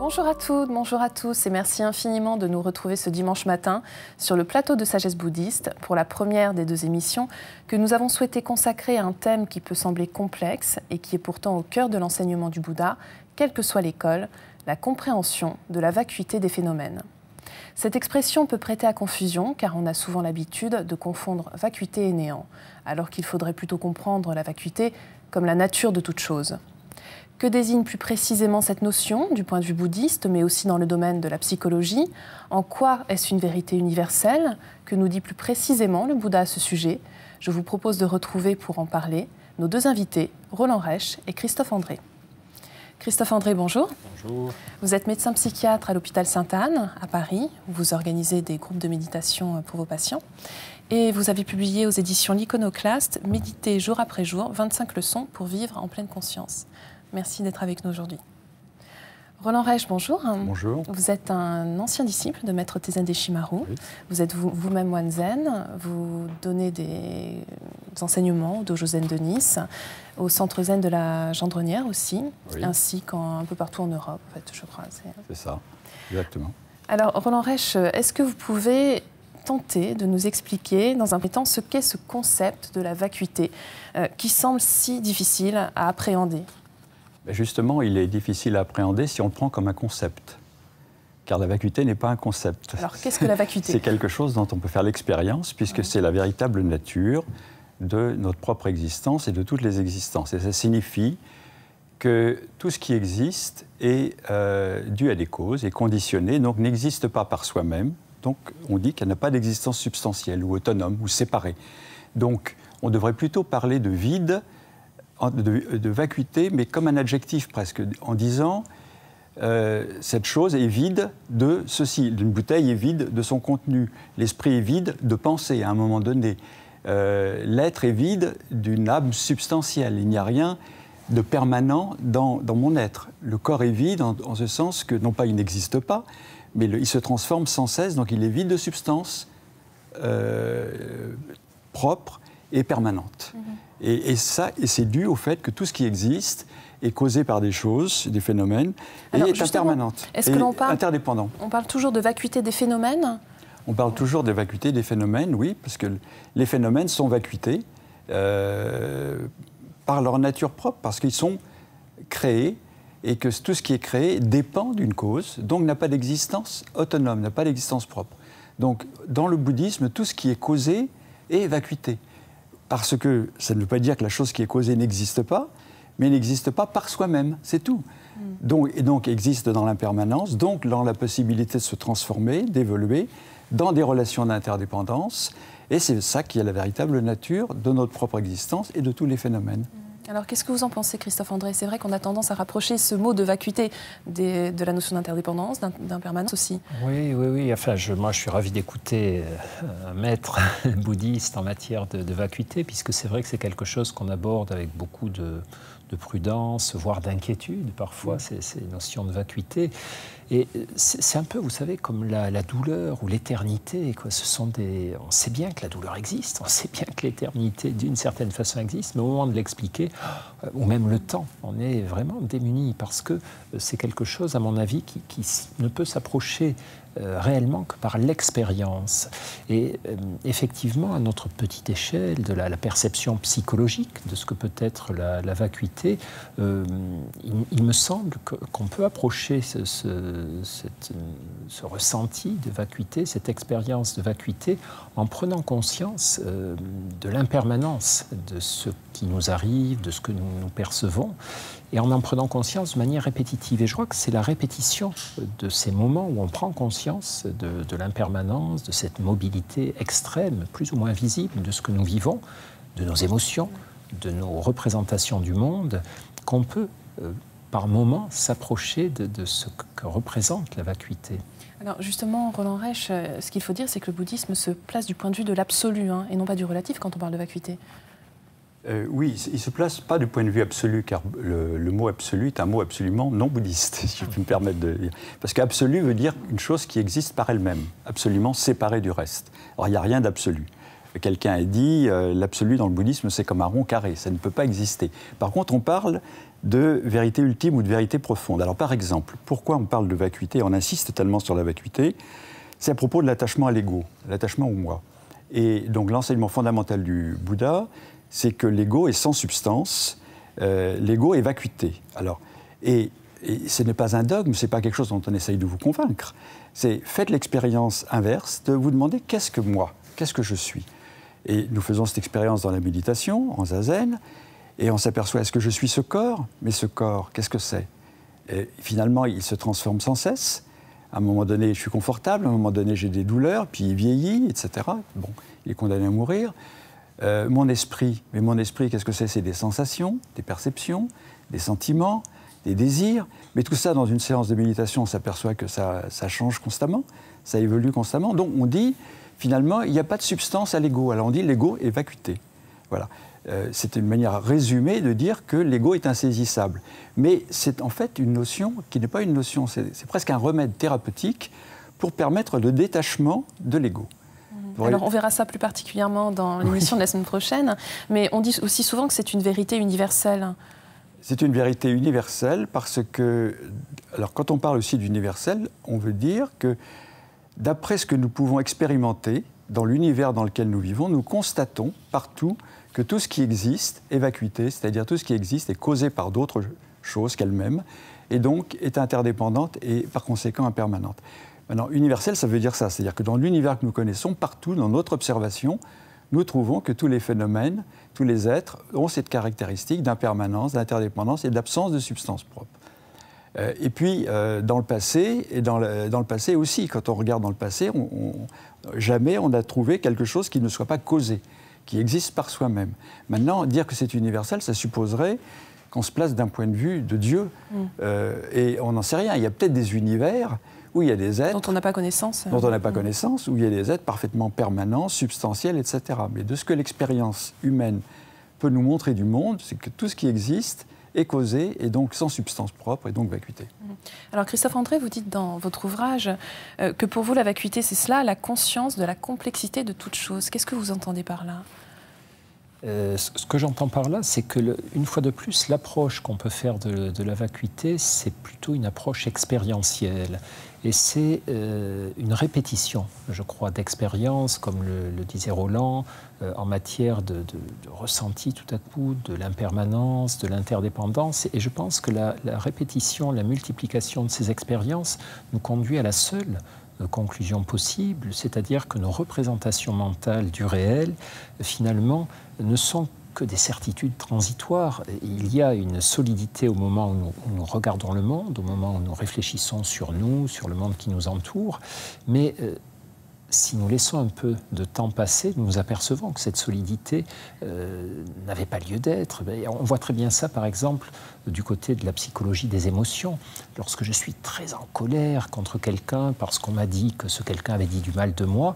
Bonjour à toutes, bonjour à tous et merci infiniment de nous retrouver ce dimanche matin sur le plateau de Sagesse Bouddhiste pour la première des deux émissions que nous avons souhaité consacrer à un thème qui peut sembler complexe et qui est pourtant au cœur de l'enseignement du Bouddha, quelle que soit l'école, la compréhension de la vacuité des phénomènes. Cette expression peut prêter à confusion car on a souvent l'habitude de confondre vacuité et néant, alors qu'il faudrait plutôt comprendre la vacuité comme la nature de toute chose. Que désigne plus précisément cette notion du point de vue bouddhiste, mais aussi dans le domaine de la psychologie? En quoi est-ce une vérité universelle? Que nous dit plus précisément le Bouddha à ce sujet? Je vous propose de retrouver pour en parler nos deux invités, Roland Reich et Christophe André. Christophe André, bonjour. Bonjour. Vous êtes médecin psychiatre à l'hôpital Sainte-Anne, à Paris, où vous organisez des groupes de méditation pour vos patients. Et vous avez publié aux éditions L'Iconoclaste, Méditer jour après jour, 25 leçons pour vivre en pleine conscience. Merci d'être avec nous aujourd'hui. Roland Reich, bonjour. Bonjour. Vous êtes un ancien disciple de Maître Tenzin Deshimaru. Oui. Vous êtes vous-même moine zen. Vous donnez des enseignements au Dojo Zen de Nice, au Centre Zen de la Gendronnière aussi, oui. Ainsi qu'un peu partout en Europe, en fait, je crois. C'est ça, exactement. Alors, Roland Reich, est-ce que vous pouvez tenter de nous expliquer, dans un premier temps, ce qu'est ce concept de la vacuité, qui semble si difficile à appréhender? Justement, il est difficile à appréhender si on le prend comme un concept. Car la vacuité n'est pas un concept. Alors, qu'est-ce que la vacuité? C'est quelque chose dont on peut faire l'expérience, puisque c'est la véritable nature de notre propre existence et de toutes les existences. Et ça signifie que tout ce qui existe est dû à des causes, est conditionné, donc n'existe pas par soi-même. Donc, on dit qu'elle n'a pas d'existence substantielle ou autonome ou séparée. Donc, on devrait plutôt parler de vide, de vacuité, mais comme un adjectif presque, en disant cette chose est vide de ceci. Une bouteille est vide de son contenu. L'esprit est vide de pensée à un moment donné. L'être est vide d'une âme substantielle. Il n'y a rien de permanent dans mon être. Le corps est vide en ce sens que, non pas il n'existe pas, mais il se transforme sans cesse, donc il est vide de substance propre et permanente. Et c'est dû au fait que tout ce qui existe est causé par des choses, des phénomènes, et est impermanente, est-ce que l'on parle, interdépendant. On parle toujours de vacuité des phénomènes? On parle toujours de vacuité des phénomènes, oui, parce que les phénomènes sont vacuités par leur nature propre, parce qu'ils sont créés, et que tout ce qui est créé dépend d'une cause, donc n'a pas d'existence autonome, n'a pas d'existence propre. Donc, dans le bouddhisme, tout ce qui est causé est vacuité. Parce que ça ne veut pas dire que la chose qui est causée n'existe pas, mais n'existe pas par soi-même, c'est tout. Et donc existe dans l'impermanence, donc dans la possibilité de se transformer, d'évoluer, dans des relations d'interdépendance, et c'est ça qui est la véritable nature de notre propre existence et de tous les phénomènes. Alors, qu'est-ce que vous en pensez, Christophe André? C'est vrai qu'on a tendance à rapprocher ce mot de vacuité de la notion d'interdépendance, d'impermanence aussi. Oui. Enfin, moi, je suis ravi d'écouter un maître bouddhiste en matière de vacuité, puisque c'est vrai que c'est quelque chose qu'on aborde avec beaucoup de prudence, voire d'inquiétude, parfois, ces notions de vacuité. Et c'est un peu, vous savez, comme la douleur ou l'éternité. On sait bien que la douleur existe, on sait bien que l'éternité, d'une certaine façon, existe, mais au moment de l'expliquer, ou même le temps, on est vraiment démuni, parce que c'est quelque chose, à mon avis, qui ne peut s'approcher réellement que par l'expérience. Et effectivement, à notre petite échelle, de la perception psychologique de ce que peut être la vacuité, il me semble qu'on peut approcher ce ressenti de vacuité, cette expérience de vacuité, en prenant conscience de l'impermanence de ce qui nous arrive, de ce que nous percevons, et en prenant conscience de manière répétitive. Et je crois que c'est la répétition de ces moments où on prend conscience de l'impermanence, de cette mobilité extrême, plus ou moins visible, de ce que nous vivons, de nos émotions, de nos représentations du monde, qu'on peut, par moments, s'approcher de ce que représente la vacuité. Alors justement, Roland Reich, ce qu'il faut dire, c'est que le bouddhisme se place du point de vue de l'absolu, et non pas du relatif quand on parle de vacuité. Oui, il ne se place pas du point de vue absolu, car le mot absolu est un mot absolument non bouddhiste, si je puis me permettre de dire. Parce qu'absolu veut dire une chose qui existe par elle-même, absolument séparée du reste. Alors il n'y a rien d'absolu. quelqu'un a dit l'absolu dans le bouddhisme, c'est comme un rond carré, ça ne peut pas exister. Par contre, on parle de vérité ultime ou de vérité profonde. Alors, par exemple, pourquoi on parle de vacuité, on insiste tellement sur la vacuité, c'est à propos de l'attachement à l'ego, l'attachement au moi. Et donc, l'enseignement fondamental du Bouddha, c'est que l'ego est sans substance, l'ego est vacuité. Alors, et ce n'est pas un dogme, ce n'est pas quelque chose dont on essaye de vous convaincre. C'est faites l'expérience inverse de vous demander qu'est-ce que moi, qu'est-ce que je suis. Et nous faisons cette expérience dans la méditation, en zazen, et on s'aperçoit, est-ce que je suis ce corps? Mais ce corps, qu'est-ce que c'est? Et finalement, il se transforme sans cesse. À un moment donné, je suis confortable, à un moment donné, j'ai des douleurs, puis il vieillit, etc. Bon, il est condamné à mourir. Mon esprit, mais mon esprit, qu'est-ce que c'est? C'est des sensations, des perceptions, des sentiments, des désirs. Mais tout ça, dans une séance de méditation, on s'aperçoit que ça change constamment, ça évolue constamment. Donc on dit, finalement, il n'y a pas de substance à l'ego. Alors on dit l'ego est vacuité. Voilà. C'est une manière résumée de dire que l'ego est insaisissable. Mais c'est en fait une notion qui n'est pas une notion, c'est presque un remède thérapeutique pour permettre le détachement de l'ego. Alors on verra ça plus particulièrement dans l'émission de la semaine prochaine, mais on dit aussi souvent que c'est une vérité universelle. C'est une vérité universelle parce que, alors quand on parle aussi d'universel, on veut dire que d'après ce que nous pouvons expérimenter dans l'univers dans lequel nous vivons, nous constatons partout que tout ce qui existe est vacuité, c'est-à-dire tout ce qui existe est causé par d'autres choses qu'elle-même, et donc est interdépendante et par conséquent impermanente. Maintenant, universel, ça veut dire ça, c'est-à-dire que dans l'univers que nous connaissons, partout, dans notre observation, nous trouvons que tous les phénomènes, tous les êtres ont cette caractéristique d'impermanence, d'interdépendance et d'absence de substance propre. Et puis, dans le passé, et dans le passé aussi, quand on regarde dans le passé, jamais on a trouvé quelque chose qui ne soit pas causé, qui existe par soi-même. Maintenant, dire que c'est universel, ça supposerait qu'on se place d'un point de vue de Dieu. Et on n'en sait rien. Il y a peut-être des univers où il y a des êtres... Dont on n'a pas connaissance. Dont on n'a pas connaissance, où il y a des êtres parfaitement permanents, substantiels, etc. Mais de ce que l'expérience humaine peut nous montrer du monde, c'est que tout ce qui existe est causé et donc sans substance propre et donc vacuité. Alors Christophe André, vous dites dans votre ouvrage que pour vous la vacuité c'est cela, la conscience de la complexité de toute chose. Qu'est-ce que vous entendez par là? Ce que j'entends par là, c'est que, une fois de plus, l'approche qu'on peut faire de la vacuité, c'est plutôt une approche expérientielle. Et c'est une répétition, je crois, d'expérience, comme le disait Roland, en matière de ressenti tout à coup, de l'impermanence, de l'interdépendance. Et je pense que la répétition, la multiplication de ces expériences nous conduit à la seule conclusion possible, c'est-à-dire que nos représentations mentales du réel, finalement, ne sont que des certitudes transitoires. Il y a une solidité au moment où nous regardons le monde, au moment où nous réfléchissons sur nous, sur le monde qui nous entoure, mais si nous laissons un peu de temps passer, nous nous apercevons que cette solidité n'avait pas lieu d'être. On voit très bien ça, par exemple, du côté de la psychologie des émotions. Lorsque je suis très en colère contre quelqu'un parce qu'on m'a dit que ce quelqu'un avait dit du mal de moi,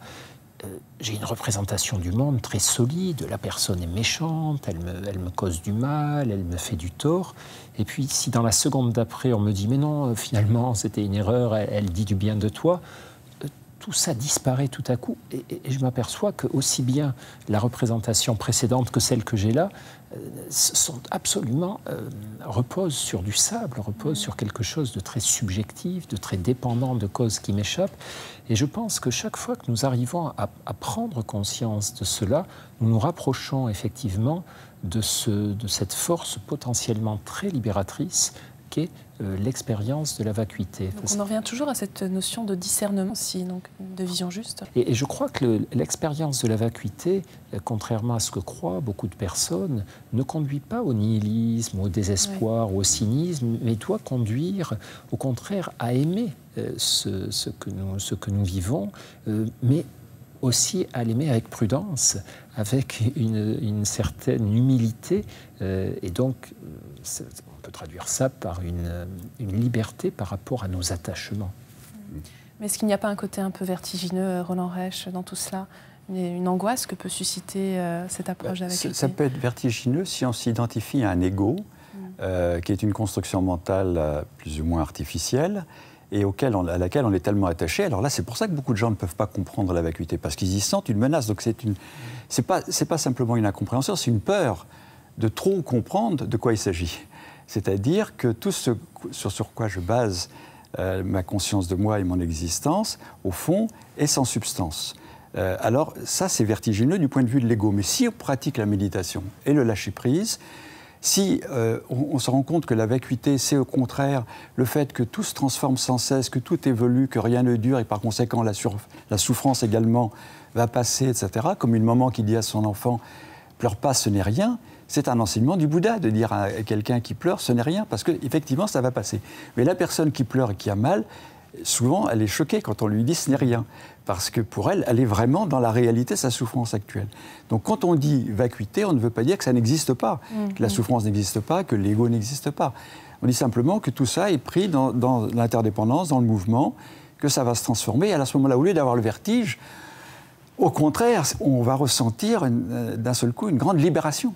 j'ai une représentation du monde très solide. La personne est méchante, elle me cause du mal, elle me fait du tort. Et puis, si dans la seconde d'après, on me dit « mais non, finalement, c'était une erreur, elle dit du bien de toi », tout ça disparaît tout à coup. Et je m'aperçois que aussi bien la représentation précédente que celle que j'ai là sont absolument reposent sur du sable, reposent sur quelque chose de très subjectif, de très dépendant de causes qui m'échappent. Et je pense que chaque fois que nous arrivons à prendre conscience de cela, nous nous rapprochons effectivement de cette force potentiellement très libératrice qu'est l'expérience de la vacuité. Donc on en revient toujours à cette notion de discernement aussi, donc de vision juste. Et je crois que l'expérience de la vacuité, contrairement à ce que croient beaucoup de personnes, ne conduit pas au nihilisme, au désespoir, ou au cynisme, mais doit conduire au contraire à aimer ce que nous vivons, mais aussi à l'aimer avec prudence, avec une certaine humilité, et donc on peut traduire ça par une liberté par rapport à nos attachements. Mais est-ce qu'il n'y a pas un côté un peu vertigineux, Roland Reich, dans tout cela? Une angoisse que peut susciter cette approche de la vacuité? Ça peut être vertigineux si on s'identifie à un ego, qui est une construction mentale plus ou moins artificielle, et à laquelle on est tellement attaché. Alors là, c'est pour ça que beaucoup de gens ne peuvent pas comprendre la vacuité, parce qu'ils y sentent une menace. Donc c'est pas simplement une incompréhension, c'est une peur de trop comprendre de quoi il s'agit. C'est-à-dire que tout ce sur quoi je base ma conscience de moi et mon existence, au fond, est sans substance. Alors ça, c'est vertigineux du point de vue de l'ego. Mais si on pratique la méditation et le lâcher-prise, si on se rend compte que la vacuité, c'est au contraire le fait que tout se transforme sans cesse, que tout évolue, que rien ne dure, et par conséquent la souffrance également va passer, etc., comme une maman qui dit à son enfant « pleure pas, ce n'est rien », c'est un enseignement du Bouddha de dire à quelqu'un qui pleure « ce n'est rien », parce qu'effectivement, ça va passer. Mais la personne qui pleure et qui a mal, souvent, elle est choquée quand on lui dit « ce n'est rien », parce que pour elle, elle est vraiment dans la réalité de sa souffrance actuelle. Donc quand on dit vacuité, on ne veut pas dire que ça n'existe pas, que la souffrance n'existe pas, que l'ego n'existe pas. On dit simplement que tout ça est pris dans l'interdépendance, dans le mouvement, que ça va se transformer. Et à ce moment-là, au lieu d'avoir le vertige, au contraire, on va ressentir d'un seul coup une grande libération.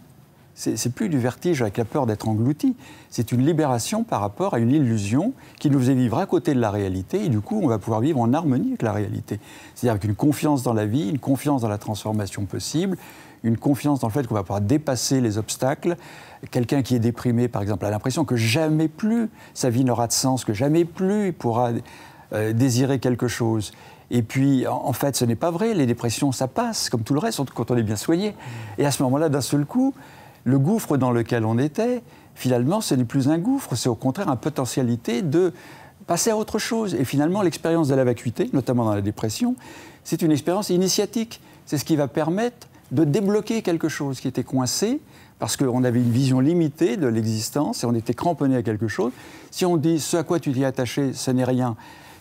C'est plus du vertige avec la peur d'être englouti, c'est une libération par rapport à une illusion qui nous faisait vivre à côté de la réalité, et du coup on va pouvoir vivre en harmonie avec la réalité. C'est-à-dire avec une confiance dans la vie, une confiance dans la transformation possible, une confiance dans le fait qu'on va pouvoir dépasser les obstacles. Quelqu'un qui est déprimé, par exemple, a l'impression que jamais plus sa vie n'aura de sens, que jamais plus il pourra désirer quelque chose. Et puis, en fait, ce n'est pas vrai, les dépressions, ça passe, comme tout le reste, surtout quand on est bien soigné. Et à ce moment-là, d'un seul coup, le gouffre dans lequel on était, finalement, ce n'est plus un gouffre, c'est au contraire une potentialité de passer à autre chose. Et finalement, l'expérience de la vacuité, notamment dans la dépression, c'est une expérience initiatique. C'est ce qui va permettre de débloquer quelque chose qui était coincé, parce qu'on avait une vision limitée de l'existence et on était cramponné à quelque chose. Si on dit ce à quoi tu t'y es attaché, ce n'est rien,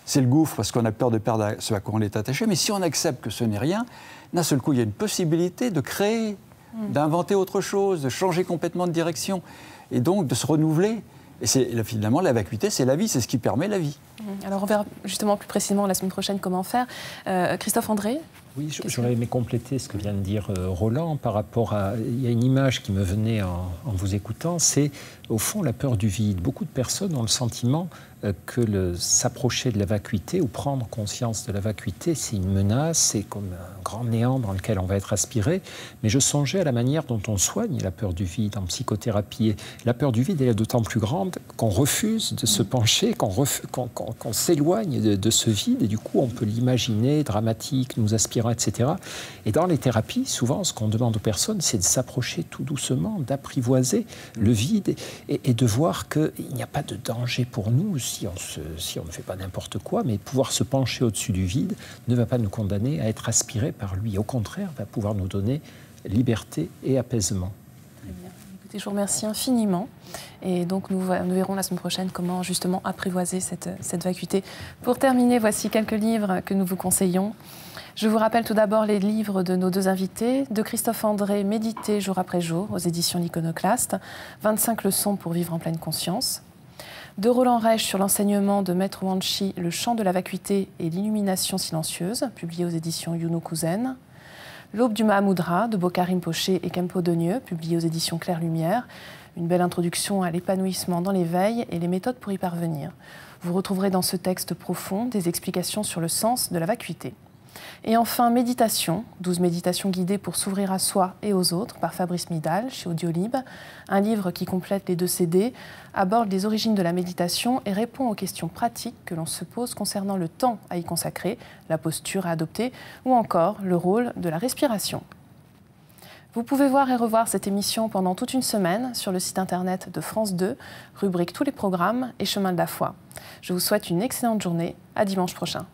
c'est le gouffre parce qu'on a peur de perdre ce à quoi on est attaché. Mais si on accepte que ce n'est rien, d'un seul coup, il y a une possibilité de créer, d'inventer autre chose, de changer complètement de direction et donc de se renouveler. Et finalement, la vacuité, c'est la vie, c'est ce qui permet la vie. Alors on verra justement plus précisément la semaine prochaine comment faire. Christophe André? Oui, j'aurais aimé compléter ce que vient de dire Roland par rapport à... Il y a une image qui me venait en vous écoutant, c'est au fond la peur du vide. Beaucoup de personnes ont le sentiment que s'approcher de la vacuité ou prendre conscience de la vacuité, c'est une menace, c'est comme un grand néant dans lequel on va être aspiré. Mais je songeais à la manière dont on soigne la peur du vide en psychothérapie. Et la peur du vide, elle est d'autant plus grande qu'on refuse de se pencher, qu'on s'éloigne de ce vide. Et du coup, on peut l'imaginer dramatique, nous aspirant, etc. Et dans les thérapies, souvent, ce qu'on demande aux personnes, c'est de s'approcher tout doucement, d'apprivoiser le vide et de voir qu'il n'y a pas de danger pour nous si on ne fait pas n'importe quoi, mais pouvoir se pencher au-dessus du vide ne va pas nous condamner à être aspirés par lui. Au contraire, va pouvoir nous donner liberté et apaisement. Très bien. Écoutez, je vous remercie infiniment. Et donc, nous verrons la semaine prochaine comment, justement, apprivoiser cette vacuité. Pour terminer, voici quelques livres que nous vous conseillons. Je vous rappelle tout d'abord les livres de nos deux invités. De Christophe André, Méditer jour après jour, aux éditions L'Iconoclaste. 25 leçons pour vivre en pleine conscience. De Roland Reich sur l'enseignement de Maître Wang Chi, Le chant de la vacuité et l'illumination silencieuse, publié aux éditions Yuno Kuzen. L'Aube du Mahamudra de Bokar Rinpoche et Khenpo Donyeu, publié aux éditions Claire Lumière. Une belle introduction à l'épanouissement dans l'éveil et les méthodes pour y parvenir. Vous retrouverez dans ce texte profond des explications sur le sens de la vacuité. Et enfin, Méditation, 12 méditations guidées pour s'ouvrir à soi et aux autres, par Fabrice Midal, chez Audiolib. Un livre qui complète les 2 CD, aborde les origines de la méditation et répond aux questions pratiques que l'on se pose concernant le temps à y consacrer, la posture à adopter ou encore le rôle de la respiration. Vous pouvez voir et revoir cette émission pendant toute une semaine sur le site internet de France 2, rubrique Tous les programmes et Chemin de la foi. Je vous souhaite une excellente journée. À dimanche prochain.